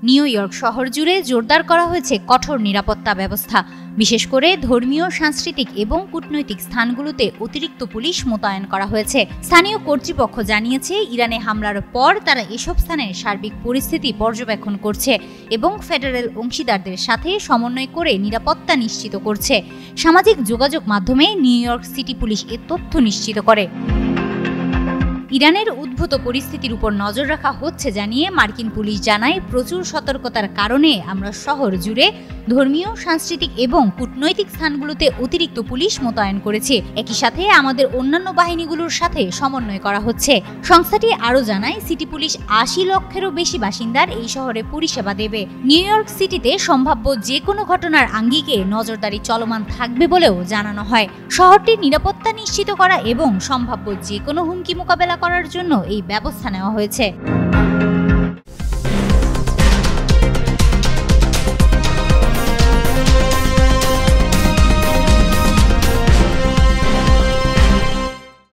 New York শহর জুড়ে জোরদার করা হয়েছে কঠোর নিরাপত্তা ব্যবস্থা। বিশেষ করে ধর্মীয়, সাংস্কৃতিক এবং কূটনৈতিক স্থানগুলোতে অতিরিক্ত পুলিশ মোতায়েন করা হয়েছে। স্থানীয় কর্তৃপক্ষ জানিয়েছে, ইরানে হামলার পর তারা এসব স্থানের সার্বিক পরিস্থিতি পর্যবেক্ষণ করছে এবং ফেডারেল অংশীদারদের সাথে সমন্বয় করে নিরাপত্তা নিশ্চিত করছে। সামাজিক যোগাযোগ মাধ্যমে নিউ ইয়র্ক সিটি পুলিশ এ তথ্য নিশ্চিত করে। ইরানের উদ্ভূত পরিস্থিতির উপর নজর রাখা হচ্ছে জানিয়ে মার্কিন পুলিশ জানায়, প্রচুর সতর্কতার কারণে আমরা শহর জুড়ে ধর্মীয়, সাংস্কৃতিক এবং কূটনৈতিক স্থানগুলোতে অতিরিক্ত পুলিশ মোতায়েন করেছি। একই সাথে আমাদের অন্যান্য বাহিনীগুলোর সাথে সমন্বয় করা হচ্ছে। সংস্থাটি আরও জানায়, সিটি পুলিশ ৮০ লক্ষেরও বেশি বাসিন্দার এই শহরে পরিষেবা দেবে। নিউ ইয়র্ক সিটিতে সম্ভাব্য যে কোনো ঘটনার আঙ্গিকে নজরদারি চলমান থাকবে বলেও জানানো হয়। শহরটির নিরাপত্তা নিশ্চিত করা এবং সম্ভাব্য যে কোনো হুমকি মোকাবেলা করার জন্য এই ব্যবস্থা নেওয়া হয়েছে।